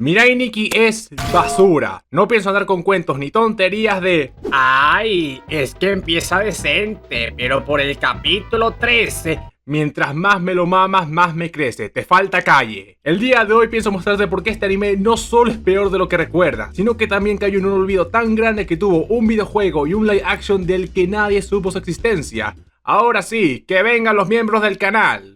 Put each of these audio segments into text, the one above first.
Mirai Nikki es basura. No pienso andar con cuentos ni tonterías de Ay, es que empieza decente, pero por el capítulo 13... mientras más me lo mamas, más me crece. Te falta calle. El día de hoy pienso mostrarte por qué este anime no solo es peor de lo que recuerdas, sino que también cayó en un olvido tan grande que tuvo un videojuego y un live action del que nadie supo su existencia. Ahora sí, que vengan los miembros del canal.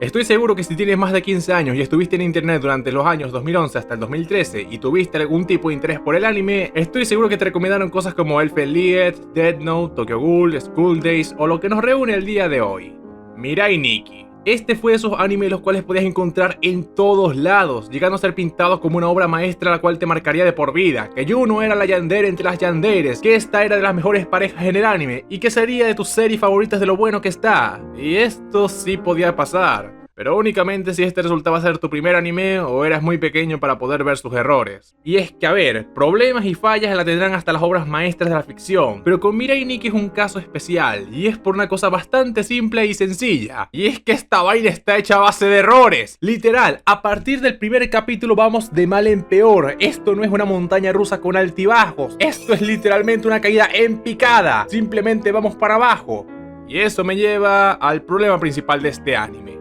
Estoy seguro que si tienes más de 15 años y estuviste en internet durante los años 2011 hasta el 2013 y tuviste algún tipo de interés por el anime, estoy seguro que te recomendaron cosas como Elfen Lied, Death Note, Tokyo Ghoul, School Days o lo que nos reúne el día de hoy, Mirai Nikki. Este fue de esos animes los cuales podías encontrar en todos lados, llegando a ser pintados como una obra maestra la cual te marcaría de por vida, que Yuno era la yandere entre las yanderes, que esta era de las mejores parejas en el anime y que sería de tus series favoritas de lo bueno que está. Y esto sí podía pasar, pero únicamente si este resultaba ser tu primer anime o eras muy pequeño para poder ver sus errores. Y es que a ver, problemas y fallas la tendrán hasta las obras maestras de la ficción, pero con Mirai Nikki es un caso especial, y es por una cosa bastante simple y sencilla, y es que esta vaina está hecha a base de errores. Literal, a partir del primer capítulo vamos de mal en peor. Esto no es una montaña rusa con altibajos, esto es literalmente una caída en picada, simplemente vamos para abajo. Y eso me lleva al problema principal de este anime.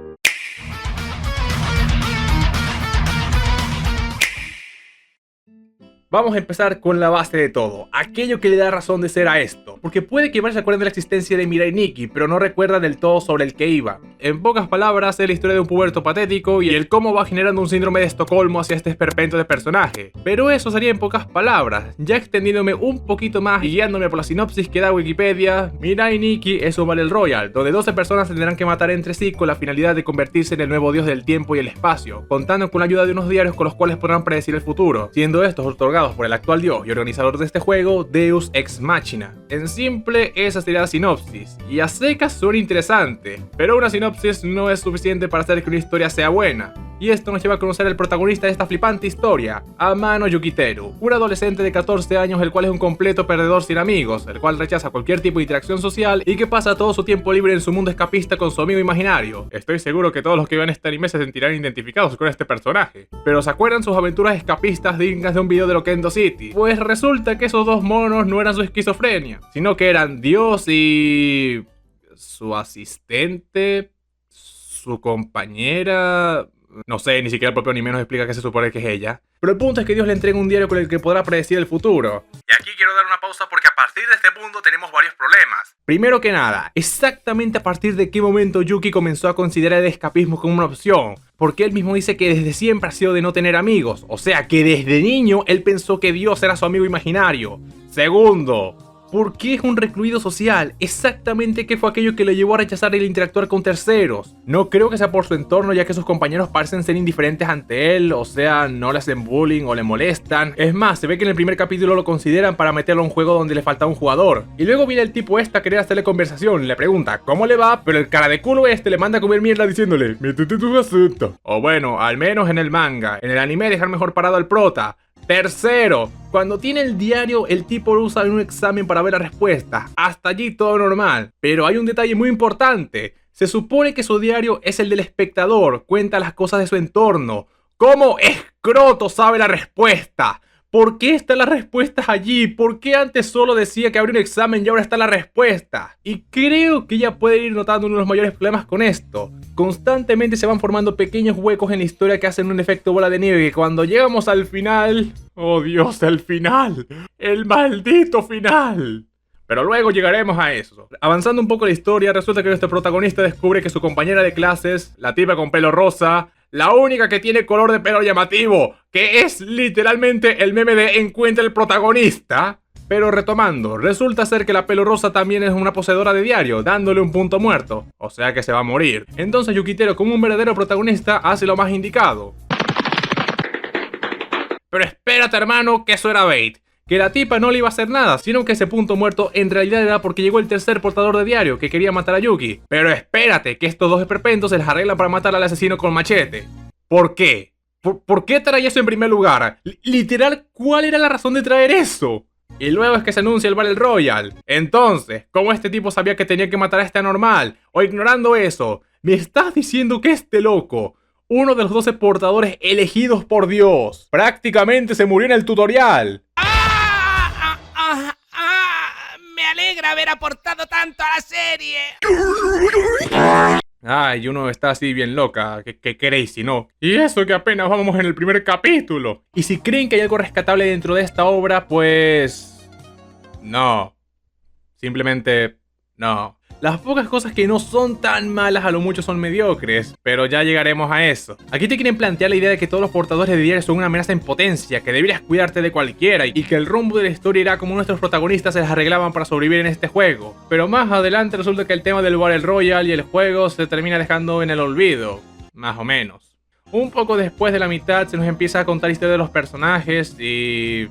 Vamos a empezar con la base de todo, aquello que le da razón de ser a esto, porque puede que varios se acuerden de la existencia de Mirai Nikki, pero no recuerdan del todo sobre el que iba. En pocas palabras, es la historia de un puberto patético y el cómo va generando un síndrome de Estocolmo hacia este esperpento de personaje. Pero eso sería en pocas palabras, ya extendiéndome un poquito más y guiándome por la sinopsis que da Wikipedia. Mirai Nikki es un Battle Royale, donde 12 personas tendrán que matar entre sí con la finalidad de convertirse en el nuevo dios del tiempo y el espacio, contando con la ayuda de unos diarios con los cuales podrán predecir el futuro, siendo estos otorgados por el actual dios y organizador de este juego, Deus Ex Machina. En simple, esa sería la sinopsis, y a secas suena interesante, pero una sinopsis no es suficiente para hacer que una historia sea buena. Y esto nos lleva a conocer al protagonista de esta flipante historia, Amano Yukiteru, un adolescente de 14 años el cual es un completo perdedor sin amigos, el cual rechaza cualquier tipo de interacción social y que pasa todo su tiempo libre en su mundo escapista con su amigo imaginario. Estoy seguro que todos los que vean este anime se sentirán identificados con este personaje. Pero ¿se acuerdan sus aventuras escapistas dignas de un video de Loquendo City? Pues resulta que esos dos monos no eran su esquizofrenia, sino que eran Dios y... su asistente... su compañera... no sé, ni siquiera el propio anime nos explica qué se supone que es ella. Pero el punto es que Dios le entrega un diario con el que podrá predecir el futuro. Y aquí quiero dar una pausa porque a partir de este punto tenemos varios problemas. Primero que nada, exactamente a partir de qué momento Yuki comenzó a considerar el escapismo como una opción. Porque él mismo dice que desde siempre ha sido de no tener amigos. O sea que desde niño él pensó que Dios era su amigo imaginario. Segundo, ¿por qué es un recluido social? Exactamente qué fue aquello que le llevó a rechazar el interactuar con terceros. No creo que sea por su entorno, ya que sus compañeros parecen ser indiferentes ante él, o sea, no le hacen bullying o le molestan. Es más, se ve que en el primer capítulo lo consideran para meterlo a un juego donde le falta un jugador. Y luego viene el tipo a querer hacerle conversación, le pregunta ¿cómo le va? Pero el cara de culo le manda a comer mierda diciéndole métete tu gaceta. O bueno, al menos en el manga. En el anime dejar mejor parado al prota. Tercero, cuando tiene el diario, el tipo lo usa en un examen para ver la respuesta. Hasta allí todo normal. Pero hay un detalle muy importante. Se supone que su diario es el del espectador, cuenta las cosas de su entorno. ¿Cómo escroto sabe la respuesta? ¿Por qué están las respuestas allí? ¿Por qué antes solo decía que habría un examen y ahora está la respuesta? Y creo que ya puede ir notando uno de los mayores problemas con esto. Constantemente se van formando pequeños huecos en la historia que hacen un efecto bola de nieve que cuando llegamos al final... ¡oh Dios, el final! ¡El maldito final! Pero luego llegaremos a eso. Avanzando un poco la historia, resulta que nuestro protagonista descubre que su compañera de clases, la tipa con pelo rosa, la única que tiene color de pelo llamativo, que es literalmente el meme de encuentra el protagonista. Pero retomando, resulta ser que la pelo rosa también es una poseedora de diario, dándole un punto muerto, o sea que se va a morir. Entonces Yukiteru, como un verdadero protagonista, hace lo más indicado. Pero espérate hermano, que eso era bait. Que la tipa no le iba a hacer nada, sino que ese punto muerto en realidad era porque llegó el tercer portador de diario que quería matar a Yuki. Pero espérate, que estos dos esperpentos se les arreglan para matar al asesino con machete. ¿Por qué? ¿Por qué traía eso en primer lugar? Literal, ¿cuál era la razón de traer eso? Y luego es que se anuncia el Battle Royale. Entonces, ¿cómo este tipo sabía que tenía que matar a este anormal? O ignorando eso, ¿me estás diciendo que este loco, uno de los 12 portadores elegidos por Dios, prácticamente se murió en el tutorial? Me alegra haber aportado tanto a la serie. Ay, uno está así bien loca, que crazy, ¿no? Y eso que apenas vamos en el primer capítulo. Y si creen que hay algo rescatable dentro de esta obra, pues... no. Simplemente... no. Las pocas cosas que no son tan malas a lo mucho son mediocres, pero ya llegaremos a eso. Aquí te quieren plantear la idea de que todos los portadores de diarios son una amenaza en potencia, que deberías cuidarte de cualquiera y que el rumbo de la historia irá como nuestros protagonistas se las arreglaban para sobrevivir en este juego. Pero más adelante resulta que el tema del Battle Royale y el juego se termina dejando en el olvido, más o menos. Un poco después de la mitad se nos empieza a contar la historia de los personajes y...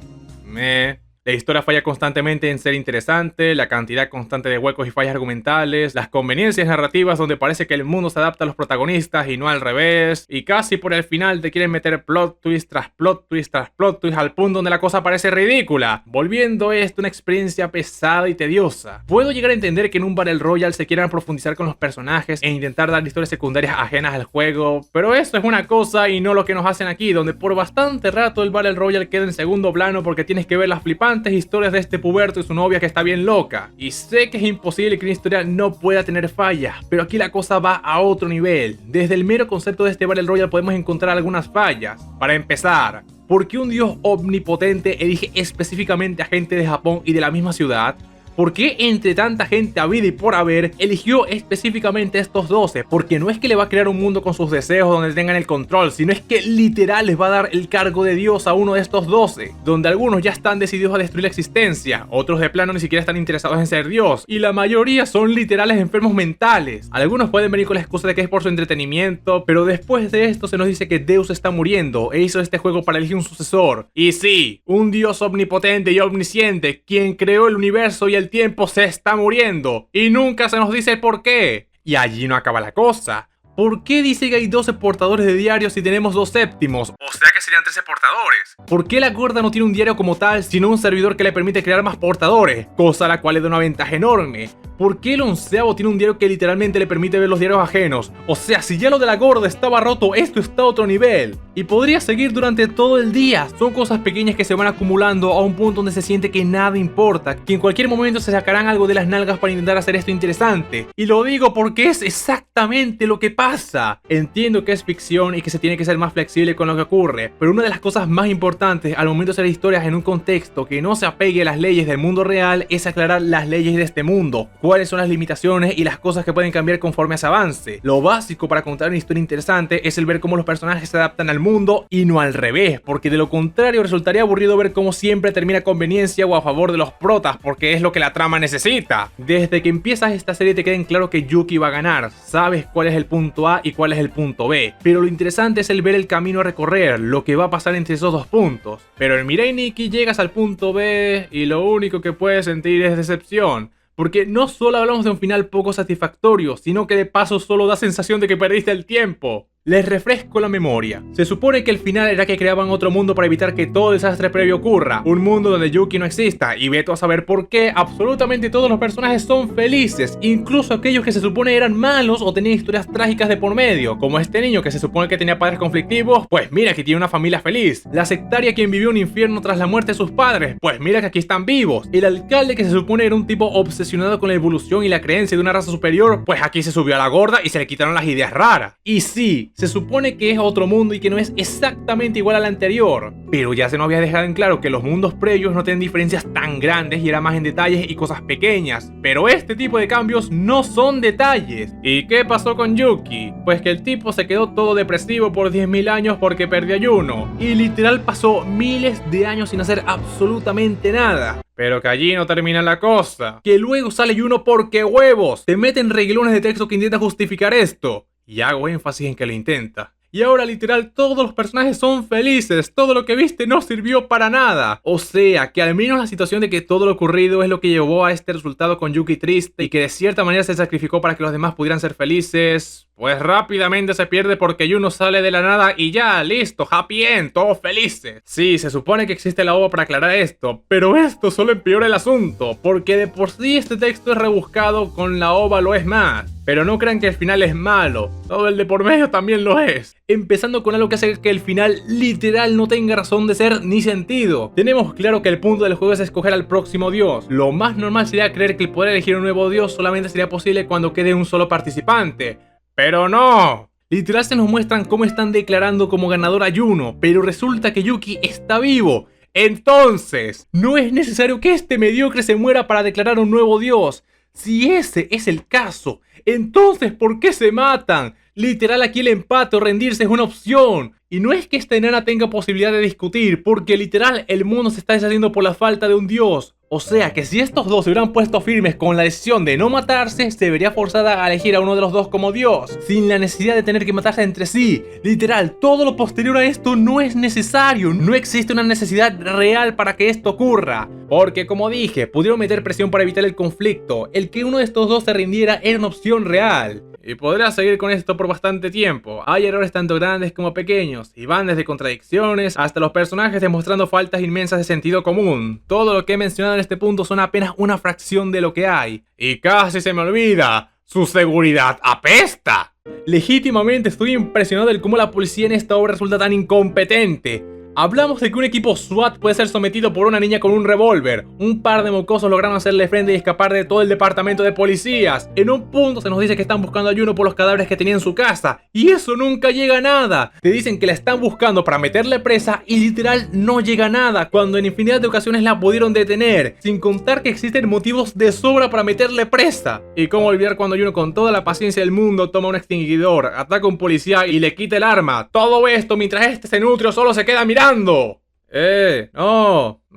la historia falla constantemente en ser interesante, la cantidad constante de huecos y fallas argumentales, las conveniencias narrativas donde parece que el mundo se adapta a los protagonistas y no al revés, y casi por el final te quieren meter plot twist tras plot twist tras plot twist al punto donde la cosa parece ridícula, volviendo esto una experiencia pesada y tediosa. Puedo llegar a entender que en un Battle Royale se quieran profundizar con los personajes e intentar dar historias secundarias ajenas al juego, pero eso es una cosa y no lo que nos hacen aquí, donde por bastante rato el Battle Royale queda en segundo plano porque tienes que ver las flipantes historias de este puberto y su novia que está bien loca. Y sé que es imposible que una historia no pueda tener fallas, pero aquí la cosa va a otro nivel. Desde el mero concepto de este Battle Royale podemos encontrar algunas fallas. Para empezar, ¿por qué un dios omnipotente elige específicamente a gente de Japón y de la misma ciudad? ¿Por qué entre tanta gente habida y por haber eligió específicamente estos 12? Porque no es que le va a crear un mundo con sus deseos donde tengan el control, sino es que literal les va a dar el cargo de Dios a uno de estos 12, donde algunos ya están decididos a destruir la existencia, otros de plano ni siquiera están interesados en ser Dios, y la mayoría son literales enfermos mentales. Algunos pueden venir con la excusa de que es por su entretenimiento, pero después de esto se nos dice que Deus está muriendo e hizo este juego para elegir un sucesor. Y sí, un Dios omnipotente y omnisciente, quien creó el universo y el tiempo, se está muriendo y nunca se nos dice el por qué. Y allí no acaba la cosa. ¿Por qué dice que hay 12 portadores de diarios si tenemos 2 séptimos? O sea que serían 13 portadores. ¿Por qué la gorda no tiene un diario como tal, sino un servidor que le permite crear más portadores? Cosa a la cual le da una ventaja enorme. ¿Por qué el 11avo tiene un diario que literalmente le permite ver los diarios ajenos? O sea, si ya lo de la gorda estaba roto, esto está a otro nivel. Y podría seguir durante todo el día. Son cosas pequeñas que se van acumulando a un punto donde se siente que nada importa, que en cualquier momento se sacarán algo de las nalgas para intentar hacer esto interesante. Y lo digo porque es exactamente lo que pasa. Entiendo que es ficción y que se tiene que ser más flexible con lo que ocurre, pero una de las cosas más importantes al momento de hacer historias en un contexto que no se apegue a las leyes del mundo real es aclarar las leyes de este mundo. Cuáles son las limitaciones y las cosas que pueden cambiar conforme se avance. Lo básico para contar una historia interesante es el ver cómo los personajes se adaptan al mundo y no al revés, porque de lo contrario resultaría aburrido ver cómo siempre termina a conveniencia o a favor de los protas, porque es lo que la trama necesita. Desde que empiezas esta serie te queda claro que Yuki va a ganar, sabes cuál es el punto A y cuál es el punto B, pero lo interesante es el ver el camino a recorrer, lo que va a pasar entre esos dos puntos. Pero en Mirai Nikki llegas al punto B y lo único que puedes sentir es decepción. Porque no solo hablamos de un final poco satisfactorio, sino que de paso solo da sensación de que perdiste el tiempo. Les refresco la memoria. Se supone que el final era que creaban otro mundo para evitar que todo desastre previo ocurra. Un mundo donde Yuki no exista. Y veto a saber por qué absolutamente todos los personajes son felices. Incluso aquellos que se supone eran malos o tenían historias trágicas de por medio. Como este niño que se supone que tenía padres conflictivos. Pues mira que tiene una familia feliz. La sectaria quien vivió un infierno tras la muerte de sus padres. Pues mira que aquí están vivos. El alcalde que se supone era un tipo obsesionado con la evolución y la creencia de una raza superior. Pues aquí se subió a la gorda y se le quitaron las ideas raras. Y sí, se supone que es otro mundo y que no es exactamente igual al anterior, pero ya se nos había dejado en claro que los mundos previos no tienen diferencias tan grandes y era más en detalles y cosas pequeñas, pero este tipo de cambios no son detalles. ¿Y qué pasó con Yuki? Pues que el tipo se quedó todo depresivo por 10.000 años porque perdió a Yuno, y literal pasó miles de años sin hacer absolutamente nada. Pero que allí no termina la cosa, que luego sale Yuno porque huevos, te meten reglones de texto que intentan justificar esto. Y hago énfasis en que lo intenta. y ahora literal todos los personajes son felices, todo lo que viste no sirvió para nada. O sea, que al menos la situación de que todo lo ocurrido es lo que llevó a este resultado con Yuki triste y que de cierta manera se sacrificó para que los demás pudieran ser felices, pues rápidamente se pierde porque Yuno sale de la nada y ya, listo, happy end, todos felices. Sí, se supone que existe la OVA para aclarar esto, pero esto solo empeora el asunto, porque de por sí este texto es rebuscado, con la OVA lo es más. Pero no crean que el final es malo, todo el de por medio también lo es. Empezando con algo que hace que el final literal no tenga razón de ser ni sentido. Tenemos claro que el punto del juego es escoger al próximo dios. Lo más normal sería creer que el poder elegir un nuevo dios solamente sería posible cuando quede un solo participante. ¡Pero no! Literal se nos muestran cómo están declarando como ganador a Yuno, pero resulta que Yuki está vivo. Entonces, no es necesario que este mediocre se muera para declarar un nuevo dios. Si ese es el caso, entonces ¿por qué se matan? Literal aquí el empate o rendirse es una opción. Y no es que esta enana tenga posibilidad de discutir, porque literal el mundo se está deshaciendo por la falta de un dios. O sea que si estos dos se hubieran puesto firmes con la decisión de no matarse, se vería forzada a elegir a uno de los dos como dios, sin la necesidad de tener que matarse entre sí. Literal, todo lo posterior a esto no es necesario, no existe una necesidad real para que esto ocurra. Porque como dije, pudieron meter presión para evitar el conflicto, el que uno de estos dos se rindiera era una opción real. Y podrá seguir con esto por bastante tiempo. Hay errores tanto grandes como pequeños, y van desde contradicciones hasta los personajes demostrando faltas inmensas de sentido común. Todo lo que he mencionado en este punto son apenas una fracción de lo que hay. Y casi se me olvida, su seguridad apesta. Legítimamente estoy impresionado del cómo la policía en esta obra resulta tan incompetente. Hablamos de que un equipo SWAT puede ser sometido por una niña con un revólver. Un par de mocosos lograron hacerle frente y escapar de todo el departamento de policías. En un punto se nos dice que están buscando a Yuno por los cadáveres que tenía en su casa. Y eso nunca llega a nada. Te dicen que la están buscando para meterle presa y literal no llega a nada, cuando en infinidad de ocasiones la pudieron detener. Sin contar que existen motivos de sobra para meterle presa. Y cómo olvidar cuando Yuno con toda la paciencia del mundo toma un extinguidor, ataca a un policía y le quita el arma. Todo esto mientras este se nutre o solo se queda mirando. No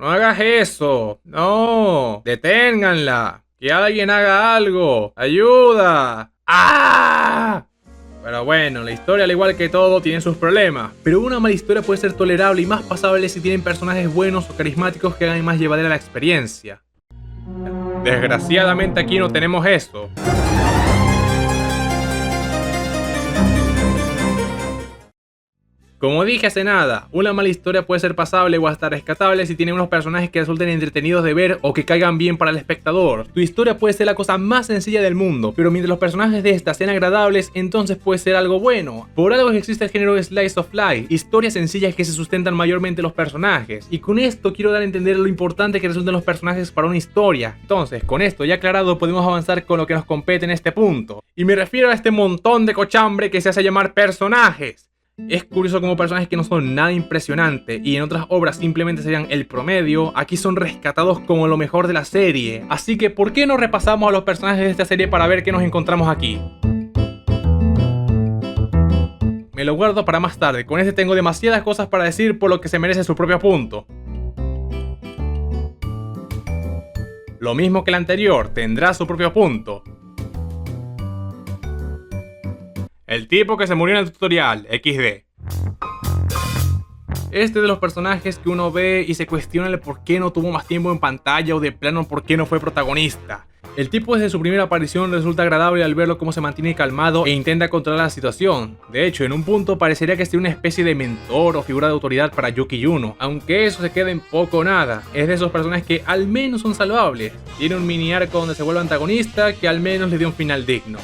hagas eso. No, deténganla. Que alguien haga algo. Ayuda. ¡Ah! Pero bueno, la historia al igual que todo tiene sus problemas. Pero una mala historia puede ser tolerable y más pasable si tienen personajes buenos o carismáticos que hagan más llevadera la experiencia. Desgraciadamente aquí no tenemos eso. Como dije hace nada, una mala historia puede ser pasable o hasta rescatable si tiene unos personajes que resulten entretenidos de ver o que caigan bien para el espectador. Tu historia puede ser la cosa más sencilla del mundo, pero mientras los personajes de esta sean agradables, entonces puede ser algo bueno. Por algo existe el género Slice of Life, historias sencillas que se sustentan mayormente los personajes. Y con esto quiero dar a entender lo importante que resultan los personajes para una historia. Entonces, con esto ya aclarado, podemos avanzar con lo que nos compete en este punto. Y me refiero a este montón de cochambre que se hace llamar personajes. Es curioso como personajes que no son nada impresionantes y en otras obras simplemente serían el promedio, aquí son rescatados como lo mejor de la serie. Así que ¿por qué no repasamos a los personajes de esta serie para ver qué nos encontramos aquí? Me lo guardo para más tarde, con este tengo demasiadas cosas para decir por lo que se merece su propio punto. Lo mismo que el anterior, tendrá su propio punto. El tipo que se murió en el tutorial, XD. Este de los personajes que uno ve y se cuestiona el por qué no tuvo más tiempo en pantalla o de plano por qué no fue protagonista. El tipo desde su primera aparición resulta agradable al verlo cómo se mantiene calmado e intenta controlar la situación. De hecho, en un punto parecería que sea una especie de mentor o figura de autoridad para Yuki Yuno, aunque eso se queda en poco o nada. Es de esos personajes que al menos son salvables. Tiene un mini arco donde se vuelve antagonista que al menos le dio un final digno.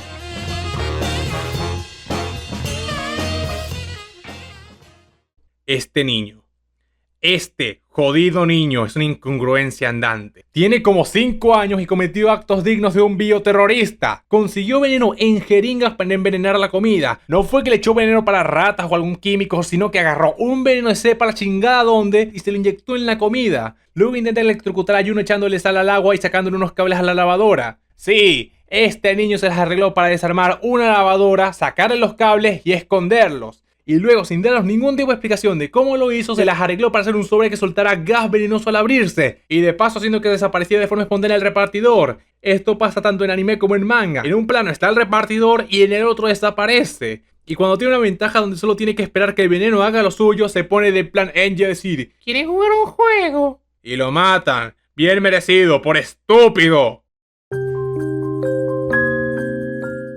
Este jodido niño es una incongruencia andante. Tiene como 5 años y cometió actos dignos de un bioterrorista. Consiguió veneno en jeringas para envenenar la comida. No fue que le echó veneno para ratas o algún químico, sino que agarró un veneno de sepa la chingada donde y se lo inyectó en la comida. Luego intenta electrocutar a Yuno echándole sal al agua y sacándole unos cables a la lavadora. Sí, este niño se las arregló para desarmar una lavadora, sacarle los cables y esconderlos. y luego, sin darnos ningún tipo de explicación de cómo lo hizo, se las arregló para hacer un sobre que soltara gas venenoso al abrirse, y de paso haciendo que desapareciera de forma espontánea el repartidor. Esto pasa tanto en anime como en manga. En un plano está el repartidor y en el otro desaparece. Y cuando tiene una ventaja donde solo tiene que esperar que el veneno haga lo suyo, se pone de plan Engie a decir: ¿Quieres jugar un juego? y lo matan. Bien merecido, por estúpido.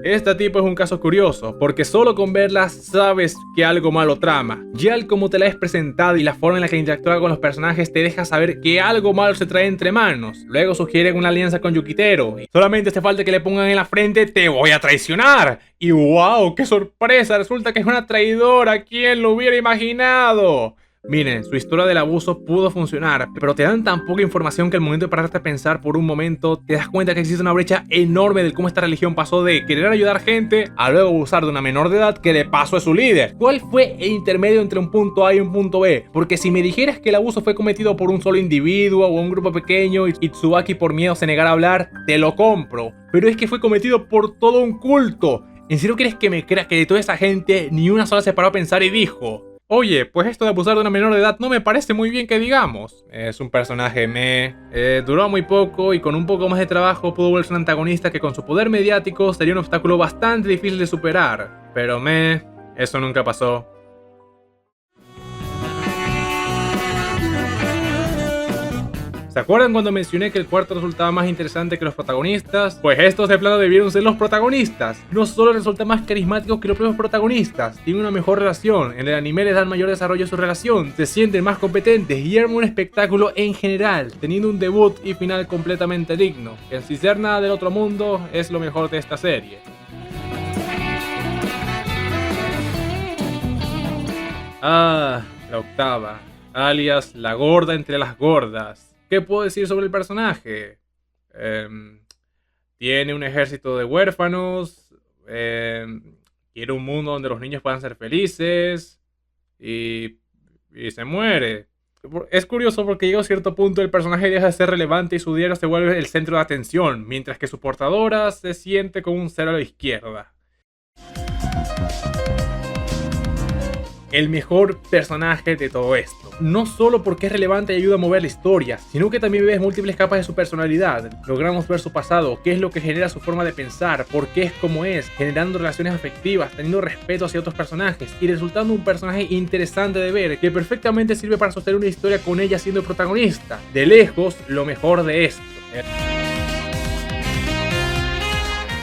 Este tipo es un caso curioso, porque solo con verla sabes que algo malo trama. Ya el cómo te la es presentada y la forma en la que interactúa con los personajes te deja saber que algo malo se trae entre manos. Luego sugieren una alianza con Yukiteru. Y solamente te falta que le pongan en la frente: te voy a traicionar. Y wow, qué sorpresa, resulta que es una traidora. ¿Quién lo hubiera imaginado? Miren, su historia del abuso pudo funcionar, pero te dan tan poca información que al momento de pararte a pensar por un momento, te das cuenta que existe una brecha enorme de cómo esta religión pasó de querer ayudar gente a luego abusar de una menor de edad que de paso es su líder. ¿Cuál fue el intermedio entre un punto A y un punto B? Porque si me dijeras que el abuso fue cometido por un solo individuo o un grupo pequeño y Tsubaki por miedo se negara a hablar, te lo compro. Pero es que fue cometido por todo un culto. ¿En serio quieres que me creas que de toda esa gente ni una sola se paró a pensar y dijo: oye, pues esto de abusar de una menor de edad no me parece muy bien que digamos? Es un personaje duró muy poco y con un poco más de trabajo pudo volverse un antagonista que con su poder mediático sería un obstáculo bastante difícil de superar. Pero eso nunca pasó. ¿Se acuerdan cuando mencioné que el cuarto resultaba más interesante que los protagonistas? Pues estos de plano debieron ser los protagonistas. No solo resultan más carismáticos que los propios protagonistas, tienen una mejor relación, en el anime les dan mayor desarrollo a su relación, se sienten más competentes y arman un espectáculo en general, teniendo un debut y final completamente digno, que sin ser nada del otro mundo es lo mejor de esta serie. La octava, alias la gorda entre las gordas. ¿Qué puedo decir sobre el personaje? Tiene un ejército de huérfanos, quiere un mundo donde los niños puedan ser felices y se muere. Es curioso porque llega a cierto punto el personaje deja de ser relevante y su diario se vuelve el centro de atención, mientras que su portadora se siente como un cero a la izquierda. El mejor personaje de todo esto. No solo porque es relevante y ayuda a mover la historia, sino que también ves múltiples capas de su personalidad. Logramos ver su pasado, qué es lo que genera su forma de pensar, por qué es como es, generando relaciones afectivas, teniendo respeto hacia otros personajes y resultando un personaje interesante de ver, que perfectamente sirve para sostener una historia con ella siendo el protagonista. De lejos, lo mejor de esto.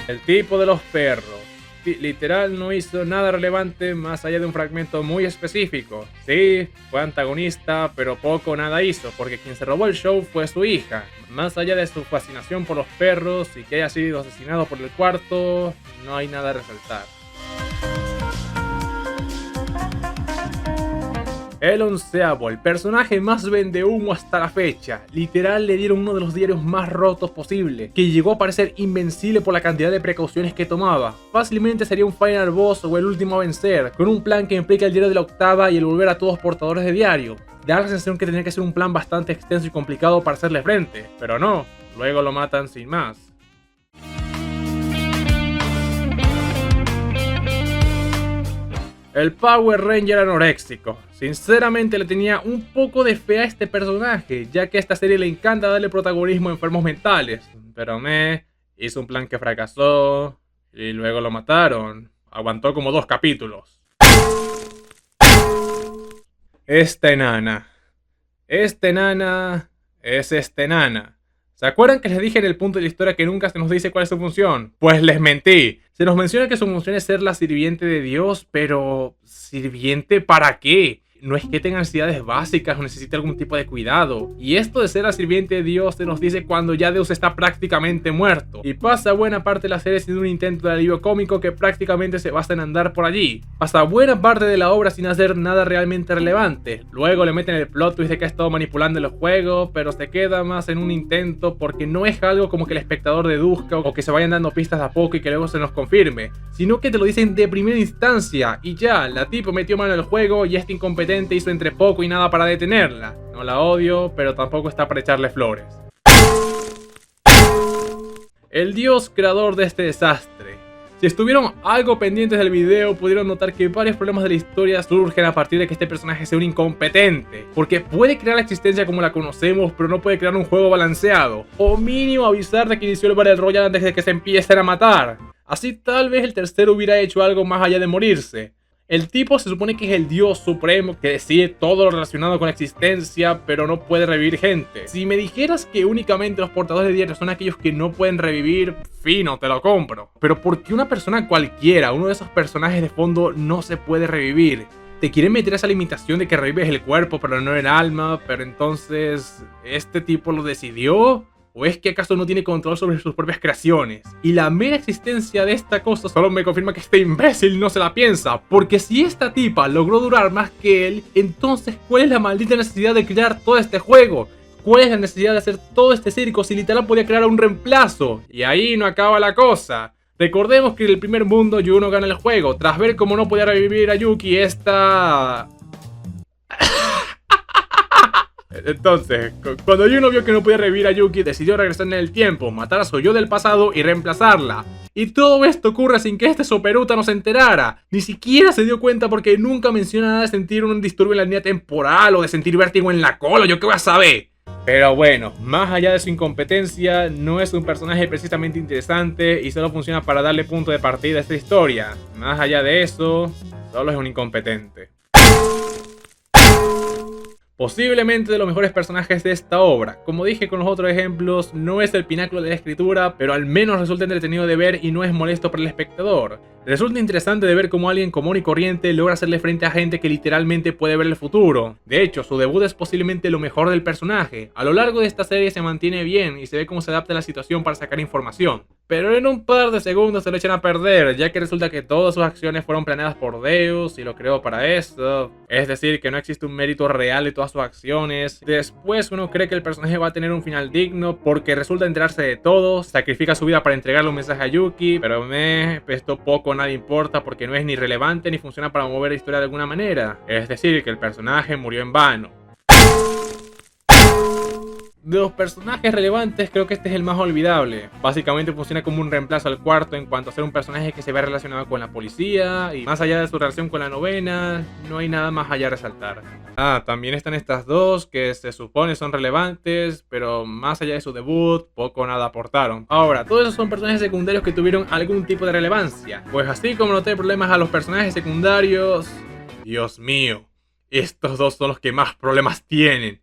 El tipo de los perros. Literal no hizo nada relevante más allá de un fragmento muy específico. Sí, fue antagonista, pero poco o nada hizo, porque quien se robó el show fue su hija. Más allá de su fascinación por los perros y que haya sido asesinado por el cuarto, no hay nada a resaltar. El onceavo, el personaje más vendehumo hasta la fecha. Literal le dieron uno de los diarios más rotos posible, que llegó a parecer invencible por la cantidad de precauciones que tomaba. Fácilmente sería un final boss o el último a vencer, con un plan que implica el diario de la octava y el volver a todos portadores de diario. Da la sensación que tenía que ser un plan bastante extenso y complicado para hacerle frente, pero no, luego lo matan sin más. El Power Ranger anoréxico. Sinceramente le tenía un poco de fe a este personaje, ya que a esta serie le encanta darle protagonismo a enfermos mentales. Pero hizo un plan que fracasó y luego lo mataron. Aguantó como 2 capítulos. Esta enana. Esta enana es esta enana. ¿Se acuerdan que les dije en el punto de la historia que nunca se nos dice cuál es su función? Pues les mentí. Se nos menciona que su función es ser la sirviente de Dios, pero ¿sirviente para qué? No es que tenga necesidades básicas o necesite algún tipo de cuidado. Y esto de ser la sirviente de Dios se nos dice cuando ya Dios está prácticamente muerto. Y pasa buena parte de la serie sin un intento de alivio cómico que prácticamente se basa en andar por allí. Pasa buena parte de la obra sin hacer nada realmente relevante. Luego le meten el plot twist de que ha estado manipulando el juego, pero se queda más en un intento porque no es algo como que el espectador deduzca o que se vayan dando pistas de a poco y que luego se nos confirme, sino que te lo dicen de primera instancia y ya, la tipo metió mano en el juego y este incompetente hizo entre poco y nada para detenerla. No la odio, pero tampoco está para echarle flores. El dios creador de este desastre. Si estuvieron algo pendientes del video, pudieron notar que varios problemas de la historia surgen a partir de que este personaje sea un incompetente, porque puede crear la existencia como la conocemos, pero no puede crear un juego balanceado, o mínimo avisar de que inició el Battle Royale antes de que se empiecen a matar. Así tal vez el tercero hubiera hecho algo más allá de morirse. El tipo se supone que es el dios supremo que decide todo lo relacionado con la existencia, pero no puede revivir gente. Si me dijeras que únicamente los portadores de diarios son aquellos que no pueden revivir, fino, te lo compro. Pero ¿por qué una persona cualquiera, uno de esos personajes de fondo, no se puede revivir? Te quieren meter esa limitación de que revives el cuerpo pero no el alma, pero entonces, ¿este tipo lo decidió? ¿O es que acaso no tiene control sobre sus propias creaciones? Y la mera existencia de esta cosa solo me confirma que este imbécil no se la piensa. Porque si esta tipa logró durar más que él, entonces ¿cuál es la maldita necesidad de crear todo este juego? ¿Cuál es la necesidad de hacer todo este circo si literal podía crear un reemplazo? Y ahí no acaba la cosa. Recordemos que en el primer mundo Yuno gana el juego. Tras ver cómo no podía revivir a Yuki, esta... Entonces, cuando Yuno vio que no podía revivir a Yuki, decidió regresar en el tiempo, matar a su yo del pasado y reemplazarla. Y todo esto ocurre sin que este soperuta nos enterara. Ni siquiera se dio cuenta porque nunca menciona nada de sentir un disturbio en la línea temporal o de sentir vértigo en la cola, yo qué voy a saber. Pero bueno, más allá de su incompetencia, no es un personaje precisamente interesante y solo funciona para darle punto de partida a esta historia. Más allá de eso, solo es un incompetente. Posiblemente de los mejores personajes de esta obra. Como dije con los otros ejemplos, no es el pináculo de la escritura, pero al menos resulta entretenido de ver y no es molesto para el espectador. Resulta interesante de ver cómo alguien común y corriente logra hacerle frente a gente que literalmente puede ver el futuro. De hecho, su debut es posiblemente lo mejor del personaje. A lo largo de esta serie se mantiene bien y se ve cómo se adapta a la situación para sacar información. Pero en un par de segundos se lo echan a perder, ya que resulta que todas sus acciones fueron planeadas por Deus y lo creó para eso. Es decir, que no existe un mérito real de todas sus acciones. Después uno cree que el personaje va a tener un final digno porque resulta enterarse de todo, sacrifica su vida para entregarle un mensaje a Yuki, pero esto poco o nada importa porque no es ni relevante ni funciona para mover la historia de alguna manera. Es decir, que el personaje murió en vano. De los personajes relevantes, creo que este es el más olvidable. Básicamente funciona como un reemplazo al cuarto en cuanto a ser un personaje que se ve relacionado con la policía, y más allá de su relación con la novena, no hay nada más allá a resaltar. También están estas dos que se supone son relevantes, pero más allá de su debut, poco o nada aportaron. Ahora, todos esos son personajes secundarios que tuvieron algún tipo de relevancia. Pues así como noté problemas a los personajes secundarios... Dios mío, estos dos son los que más problemas tienen.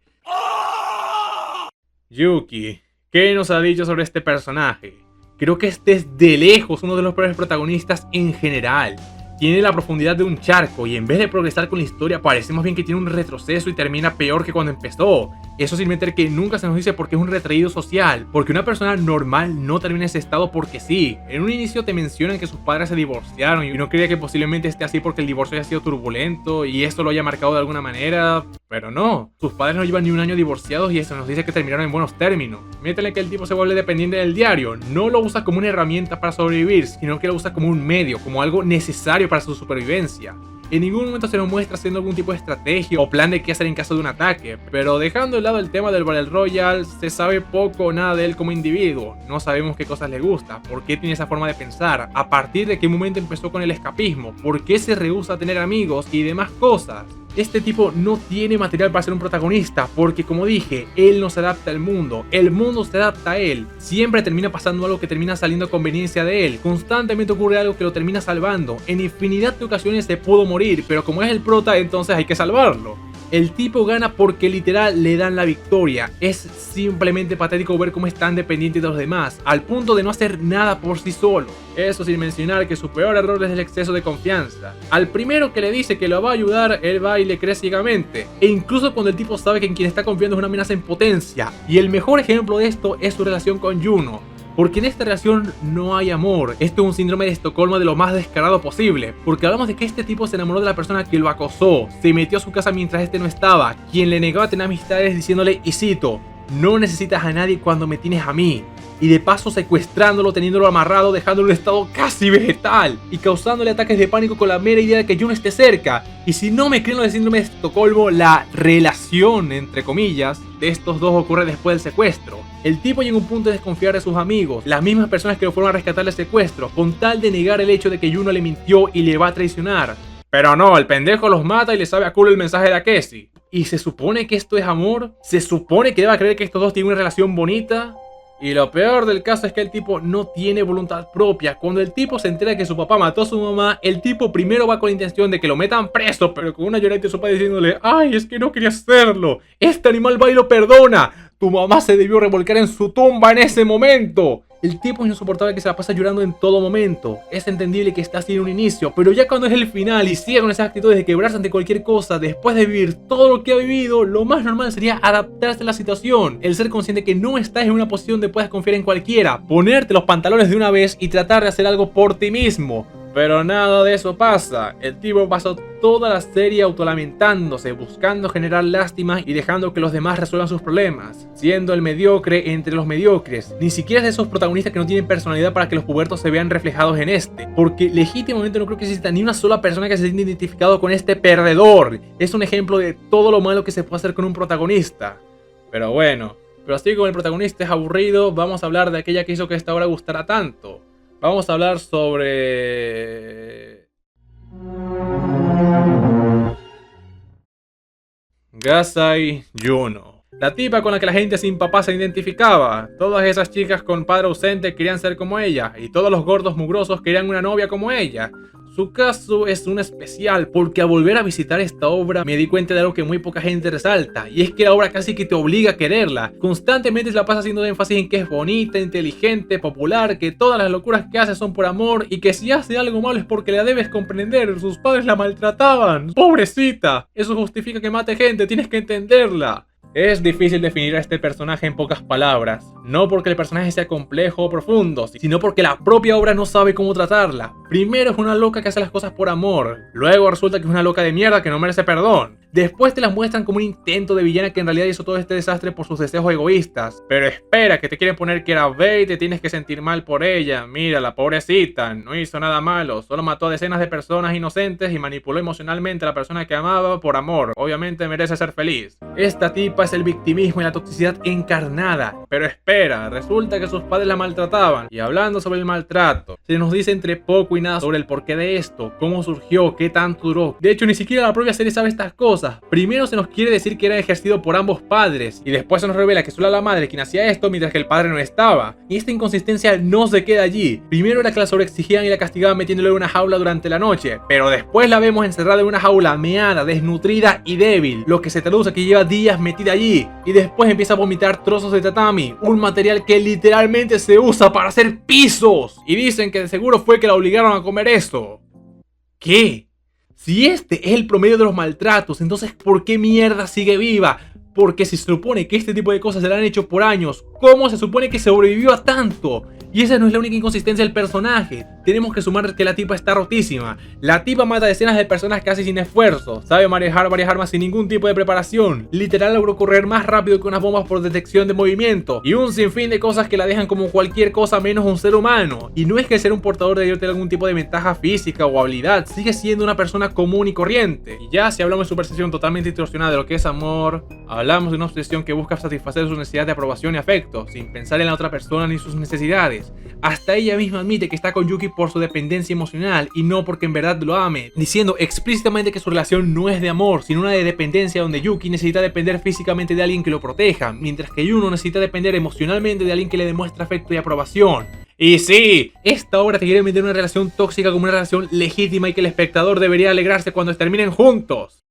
Yuki, ¿qué nos ha dicho sobre este personaje? Creo que este es de lejos uno de los peores protagonistas en general. Tiene la profundidad de un charco y en vez de progresar con la historia parece más bien que tiene un retroceso y termina peor que cuando empezó. Eso sin meter que nunca se nos dice por qué es un retraído social, porque una persona normal no termina ese estado porque sí. En un inicio te mencionan que sus padres se divorciaron y uno creía que posiblemente esté así porque el divorcio haya sido turbulento y esto lo haya marcado de alguna manera, pero no. Sus padres no llevan ni un año divorciados y eso nos dice que terminaron en buenos términos. Métele que el tipo se vuelve dependiente del diario, no lo usa como una herramienta para sobrevivir, sino que lo usa como un medio, como algo necesario para su supervivencia. En ningún momento se nos muestra haciendo algún tipo de estrategia o plan de qué hacer en caso de un ataque, pero dejando de lado el tema del Battle Royale, se sabe poco o nada de él como individuo. No sabemos qué cosas le gusta, por qué tiene esa forma de pensar, a partir de qué momento empezó con el escapismo, por qué se rehúsa a tener amigos y demás cosas. Este tipo no tiene material para ser un protagonista porque, como dije, él no se adapta al mundo, el mundo se adapta a él. Siempre termina pasando algo que termina saliendo a conveniencia de él, constantemente ocurre algo que lo termina salvando. En infinidad de ocasiones se pudo morir, pero como es el prota, entonces hay que salvarlo. El tipo gana porque literal le dan la victoria. Es simplemente patético ver cómo es tan dependiente de los demás, al punto de no hacer nada por sí solo. Eso sin mencionar que su peor error es el exceso de confianza. Al primero que le dice que lo va a ayudar, él va y le cree ciegamente. E incluso cuando el tipo sabe que en quien está confiando es una amenaza en potencia. Y el mejor ejemplo de esto es su relación con Yuno. Porque en esta relación no hay amor. Esto es un síndrome de Estocolmo de lo más descarado posible. Porque hablamos de que este tipo se enamoró de la persona que lo acosó, se metió a su casa mientras este no estaba, quien le negaba tener amistades diciéndole, y cito, no necesitas a nadie cuando me tienes a mí. Y de paso secuestrándolo, teniéndolo amarrado, dejándolo en un estado casi vegetal y causándole ataques de pánico con la mera idea de que Yuno esté cerca. Y si no me creen lo del síndrome de Estocolmo, la relación, entre comillas, de estos dos ocurre después del secuestro. El tipo llega a un punto de desconfiar de sus amigos, las mismas personas que lo fueron a rescatar del secuestro, con tal de negar el hecho de que Juno le mintió y le va a traicionar. Pero no, el pendejo los mata y le sabe a culo el mensaje de Akechi. ¿Y se supone que esto es amor? ¿Se supone que deba creer que estos dos tienen una relación bonita? Y lo peor del caso es que el tipo no tiene voluntad propia. Cuando el tipo se entera que su papá mató a su mamá, el tipo primero va con la intención de que lo metan preso, pero con una llorita de su padre diciéndole: ay, es que no quería hacerlo, este animal va y lo perdona, tu mamá se debió revolcar en su tumba en ese momento. El tipo es insoportable que se la pasa llorando en todo momento. Es entendible que está así en un inicio, pero ya cuando es el final y sigue con esas actitudes de quebrarse ante cualquier cosa después de vivir todo lo que ha vivido, lo más normal sería adaptarse a la situación, el ser consciente que no estás en una posición donde puedas confiar en cualquiera, ponerte los pantalones de una vez y tratar de hacer algo por ti mismo. Pero nada de eso pasa. El tipo pasó toda la serie autolamentándose, buscando generar lástima y dejando que los demás resuelvan sus problemas, siendo el mediocre entre los mediocres. Ni siquiera es de esos protagonistas que no tienen personalidad para que los pubertos se vean reflejados en este, porque legítimamente no creo que exista ni una sola persona que se sienta identificado con este perdedor. Es un ejemplo de todo lo malo que se puede hacer con un protagonista. Pero bueno, pero así como el protagonista es aburrido, vamos a hablar de aquella que hizo que esta obra gustara tanto. Vamos a hablar sobre Gasai Yuno, la tipa con la que la gente sin papá se identificaba. Todas esas chicas con padre ausente querían ser como ella, y todos los gordos mugrosos querían una novia como ella. Su caso es un especial porque al volver a visitar esta obra me di cuenta de algo que muy poca gente resalta, y es que la obra casi que te obliga a quererla. Constantemente se la pasa haciendo énfasis en que es bonita, inteligente, popular, que todas las locuras que hace son por amor y que si hace algo malo es porque la debes comprender. Sus padres la maltrataban. ¡Pobrecita! Eso justifica que mate gente, tienes que entenderla. Es difícil definir a este personaje en pocas palabras, no porque el personaje sea complejo o profundo, sino porque la propia obra no sabe cómo tratarla. Primero es una loca que hace las cosas por amor, luego resulta que es una loca de mierda que no merece perdón. Después te la muestran como un intento de villana que en realidad hizo todo este desastre por sus deseos egoístas. Pero espera, que te quieren poner que era Bey y te tienes que sentir mal por ella. Mira, la pobrecita, no hizo nada malo, solo mató a decenas de personas inocentes y manipuló emocionalmente a la persona que amaba por amor. Obviamente merece ser feliz. Esta tipa es el victimismo y la toxicidad encarnada. Pero espera, resulta que sus padres la maltrataban. Y hablando sobre el maltrato, se nos dice entre poco y nada sobre el porqué de esto, cómo surgió, qué tanto duró. De hecho, ni siquiera la propia serie sabe estas cosas. Primero se nos quiere decir que era ejercido por ambos padres, y después se nos revela que solo la madre quien hacía esto mientras que el padre no estaba. Y esta inconsistencia no se queda allí. Primero era que la sobreexigían y la castigaban metiéndole en una jaula durante la noche, pero después la vemos encerrada en una jaula meada, desnutrida y débil, lo que se traduce a que lleva días metida allí, y después empieza a vomitar trozos de tatami, un material que literalmente se usa para hacer pisos, y dicen que de seguro fue que la obligaron a comer eso. ¿Qué? Si este es el promedio de los maltratos, entonces ¿por qué mierda sigue viva? Porque si se supone que este tipo de cosas se le han hecho por años, ¿cómo se supone que sobrevivió a tanto? Y esa no es la única inconsistencia del personaje. Tenemos que sumar que la tipa está rotísima. La tipa mata a decenas de personas casi sin esfuerzo. Sabe manejar varias armas sin ningún tipo de preparación. Literal logró correr más rápido que unas bombas por detección de movimiento. Y un sinfín de cosas que la dejan como cualquier cosa menos un ser humano. Y no es que ser un portador de Dios tenga algún tipo de ventaja física o habilidad. Sigue siendo una persona común y corriente. Y ya si hablamos de su percepción totalmente distorsionada de lo que es amor, hablamos de una obsesión que busca satisfacer sus necesidades de aprobación y afecto, sin pensar en la otra persona ni sus necesidades. Hasta ella misma admite que está con Yuki por su dependencia emocional y no porque en verdad lo ame, diciendo explícitamente que su relación no es de amor, sino una de dependencia donde Yuki necesita depender físicamente de alguien que lo proteja, mientras que Yuno necesita depender emocionalmente de alguien que le demuestre afecto y aprobación. Y sí, esta obra te quiere meter una relación tóxica como una relación legítima y que el espectador debería alegrarse cuando terminen juntos.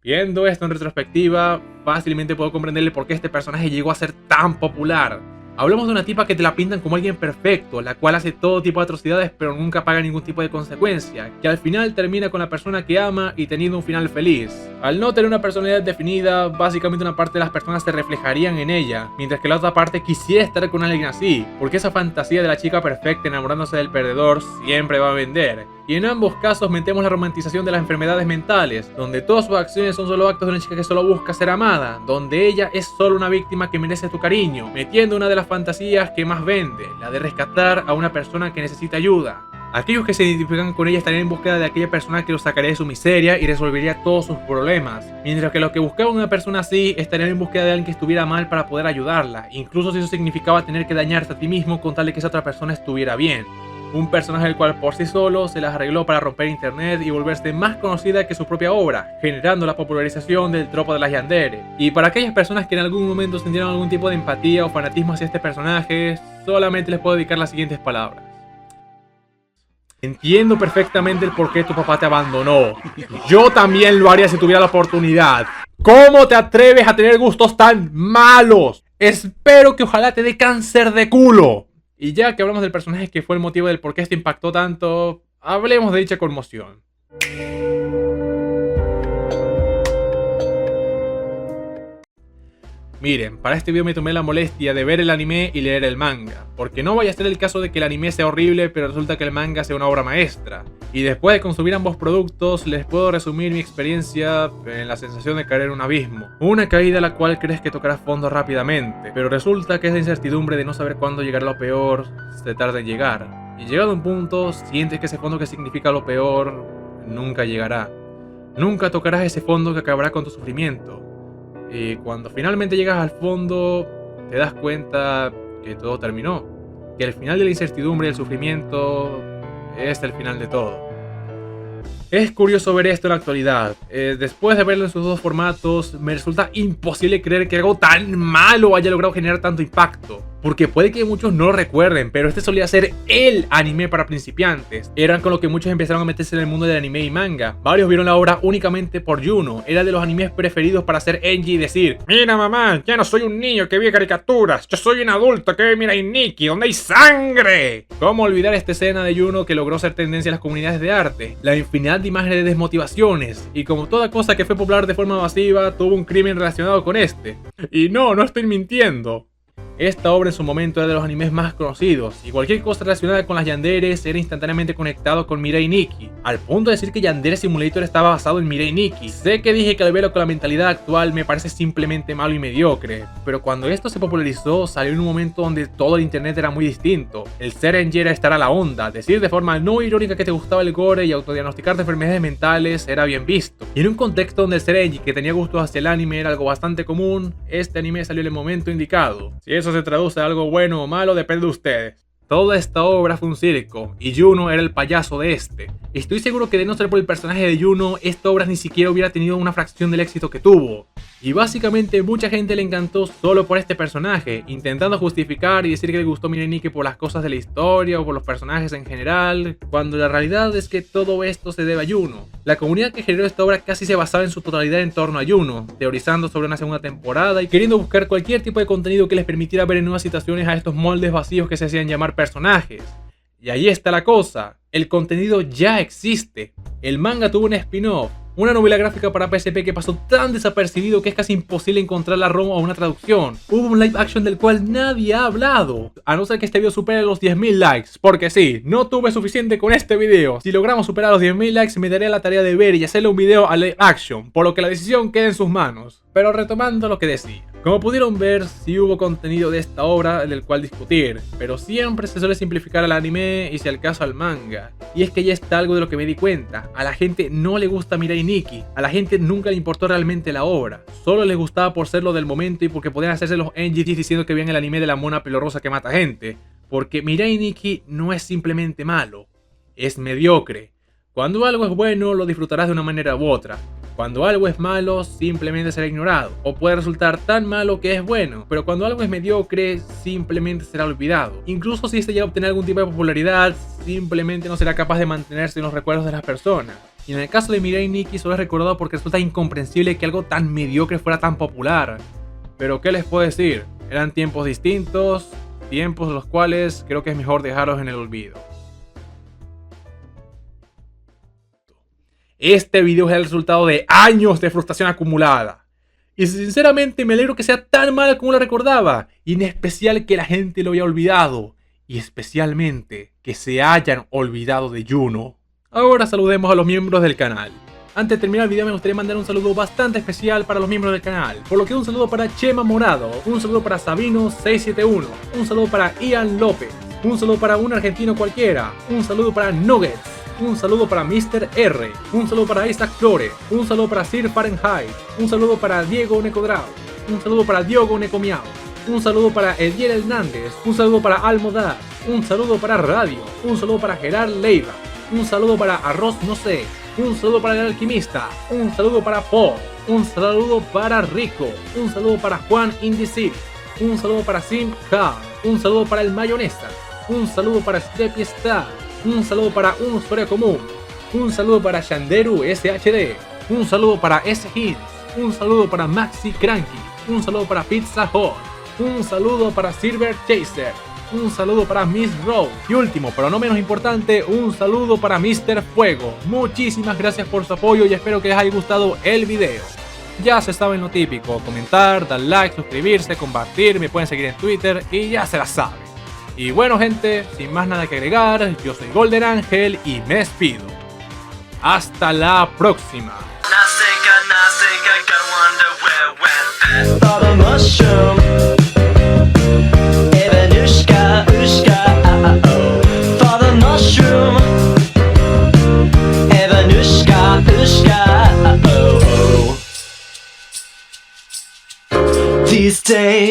Viendo esto en retrospectiva, fácilmente puedo comprender por qué este personaje llegó a ser tan popular. Hablamos de una tipa que te la pintan como alguien perfecto, la cual hace todo tipo de atrocidades pero nunca paga ningún tipo de consecuencia, que al final termina con la persona que ama y teniendo un final feliz. Al no tener una personalidad definida, básicamente una parte de las personas se reflejarían en ella, mientras que la otra parte quisiera estar con alguien así, porque esa fantasía de la chica perfecta enamorándose del perdedor siempre va a vender. Y en ambos casos metemos la romantización de las enfermedades mentales, donde todas sus acciones son solo actos de una chica que solo busca ser amada, donde ella es solo una víctima que merece tu cariño, metiendo una de las fantasías que más vende, la de rescatar a una persona que necesita ayuda. Aquellos que se identifican con ella estarían en búsqueda de aquella persona que los sacaría de su miseria y resolvería todos sus problemas, mientras que los que buscaban una persona así estarían en búsqueda de alguien que estuviera mal para poder ayudarla, incluso si eso significaba tener que dañarse a ti mismo con tal de que esa otra persona estuviera bien. Un personaje el cual por sí solo se las arregló para romper internet y volverse más conocida que su propia obra, generando la popularización del tropo de las yandere. Y para aquellas personas que en algún momento sintieron algún tipo de empatía o fanatismo hacia este personaje, solamente les puedo dedicar las siguientes palabras. Entiendo perfectamente el por qué tu papá te abandonó. Yo también lo haría si tuviera la oportunidad. ¿Cómo te atreves a tener gustos tan malos? Espero que ojalá te dé cáncer de culo. Y ya que hablamos del personaje que fue el motivo del por qué esto impactó tanto, hablemos de dicha conmoción. Miren, para este video me tomé la molestia de ver el anime y leer el manga, porque no vaya a ser el caso de que el anime sea horrible pero resulta que el manga sea una obra maestra. Y después de consumir ambos productos, les puedo resumir mi experiencia en la sensación de caer en un abismo. Una caída a la cual crees que tocarás fondo rápidamente, pero resulta que esa incertidumbre de no saber cuándo llegará lo peor se tarda en llegar. Y llegado a un punto, sientes que ese fondo que significa lo peor nunca llegará. Nunca tocarás ese fondo que acabará con tu sufrimiento. Y cuando finalmente llegas al fondo, te das cuenta que todo terminó. Que el final de la incertidumbre y el sufrimiento es el final de todo. Es curioso ver esto en la actualidad. Después de verlo en sus dos formatos, me resulta imposible creer que algo tan malo haya logrado generar tanto impacto. Porque puede que muchos no lo recuerden, pero este solía ser el anime para principiantes. Eran con lo que muchos empezaron a meterse en el mundo del anime y manga. Varios vieron la obra únicamente por Juno. Era de los animes preferidos para hacer Enji y decir: mira mamá, ya no soy un niño que ve caricaturas, yo soy un adulto que ve Mirai Nikki, donde hay sangre. ¿Cómo olvidar esta escena de Juno que logró ser tendencia en las comunidades de arte? La infinidad de imágenes de desmotivaciones. Y como toda cosa que fue popular de forma masiva, tuvo un crimen relacionado con este. Y no estoy mintiendo. Esta obra en su momento era de los animes más conocidos, y cualquier cosa relacionada con las yanderes era instantáneamente conectado con Mirai Nikki, al punto de decir que Yandere Simulator estaba basado en Mirai Nikki. Sé que dije que al verlo con la mentalidad actual me parece simplemente malo y mediocre, pero cuando esto se popularizó salió en un momento donde todo el internet era muy distinto. El ser Enji era estar a la onda, decir de forma no irónica que te gustaba el gore y autodiagnosticarte enfermedades mentales era bien visto. Y en un contexto donde el ser Enji que tenía gustos hacia el anime era algo bastante común, este anime salió en el momento indicado. Si eso se traduce a algo bueno o malo depende de ustedes. Toda esta obra fue un circo, y Juno era el payaso de este. Estoy seguro que de no ser por el personaje de Juno, esta obra ni siquiera hubiera tenido una fracción del éxito que tuvo. Y básicamente mucha gente le encantó solo por este personaje, intentando justificar y decir que le gustó Mirai Nikki por las cosas de la historia o por los personajes en general, cuando la realidad es que todo esto se debe a Juno. La comunidad que generó esta obra casi se basaba en su totalidad en torno a Juno, teorizando sobre una segunda temporada y queriendo buscar cualquier tipo de contenido que les permitiera ver en nuevas situaciones a estos moldes vacíos que se hacían llamar personajes. Y ahí está la cosa, el contenido ya existe. El manga tuvo un spin-off, una novela gráfica para PSP que pasó tan desapercibido que es casi imposible encontrar la ROM o una traducción. Hubo un live action del cual nadie ha hablado, a no ser que este video supere los 10.000 likes, porque sí, no tuve suficiente con este video. Si logramos superar los 10.000 likes me daré la tarea de ver y hacerle un video a live action, por lo que la decisión queda en sus manos. Pero retomando lo que decía. Como pudieron ver, sí hubo contenido de esta obra del cual discutir, pero siempre se suele simplificar al anime y si al caso al manga. Y es que ya está algo de lo que me di cuenta, a la gente no le gusta Mirai Nikki, a la gente nunca le importó realmente la obra, solo les gustaba por ser lo del momento y porque podían hacerse los NGTs diciendo que veían el anime de la mona pelorrosa que mata gente, porque Mirai Nikki no es simplemente malo, es mediocre. Cuando algo es bueno lo disfrutarás de una manera u otra. Cuando algo es malo, simplemente será ignorado, o puede resultar tan malo que es bueno, pero cuando algo es mediocre, simplemente será olvidado. Incluso si este llega a obtener algún tipo de popularidad, simplemente no será capaz de mantenerse en los recuerdos de las personas. Y en el caso de Mirai Nikki solo es recordado porque resulta incomprensible que algo tan mediocre fuera tan popular. Pero ¿qué les puedo decir? Eran tiempos distintos, tiempos los cuales creo que es mejor dejarlos en el olvido. Este video es el resultado de años de frustración acumulada. Y sinceramente me alegro que sea tan mala como la recordaba. Y en especial que la gente lo haya olvidado. Y especialmente que se hayan olvidado de Juno. Ahora saludemos a los miembros del canal. Antes de terminar el video me gustaría mandar un saludo bastante especial para los miembros del canal. Por lo que un saludo para Chema Morado, un saludo para Sabino671, un saludo para Ian López, Un saludo para un argentino cualquiera. Un saludo para Nuggets. Un saludo para Mr. R. Un saludo para Isaac Flores. Un saludo para Sir Fahrenheit. Un saludo para Diego Necodrau. Un saludo para Diogo Necomiao. Un saludo para Ediel Hernández. Un saludo para Almodar. Un saludo para Radio. Un saludo para Gerard Leiva. Un saludo para Arroz No Sé. Un saludo para El Alquimista. Un saludo para Paul. Un saludo para Rico. Un saludo para Juan Indicir. Un saludo para Sim K. Un saludo para El Mayonesa. Un saludo para Steppy Star. Un saludo para Un Usuario Común. Un saludo para Shanderu SHD. Un saludo para S-Hits. Un saludo para Maxi Cranky. Un saludo para Pizza Hut. Un saludo para Silver Chaser. Un saludo para Miss Rose. Y último, pero no menos importante, un saludo para Mr. Fuego. Muchísimas gracias por su apoyo y espero que les haya gustado el video. Ya se saben lo típico, comentar, dar like, suscribirse, compartir, me pueden seguir en Twitter y ya se la saben. Y bueno gente, sin más nada que agregar, yo soy Golden Ángel y me despido. Hasta la próxima. These days